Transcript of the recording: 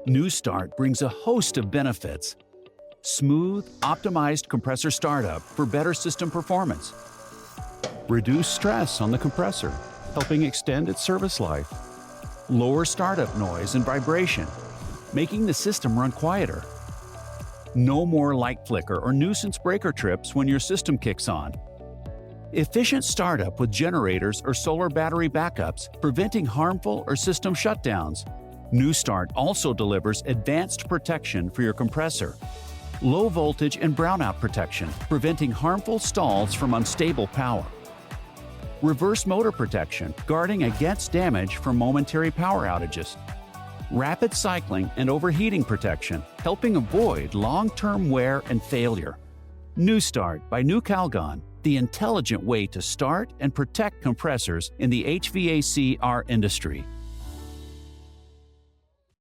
NuStart brings a host of benefits. Smooth, optimized compressor startup for better system performance. Reduce stress on the compressor, helping extend its service life. Lower startup noise and vibration, making the system run quieter. No more light flicker or nuisance breaker trips when your system kicks on. Efficient startup with generators or solar battery backups, preventing harmful or system shutdowns. NuStart also delivers advanced protection for your compressor. Low voltage and brownout protection, preventing harmful stalls from unstable power. Reverse motor protection, guarding against damage from momentary power outages. Rapid cycling and overheating protection, helping avoid long-term wear and failure. NuStart by Nu-Calgon, the intelligent way to start and protect compressors in the HVAC/R industry.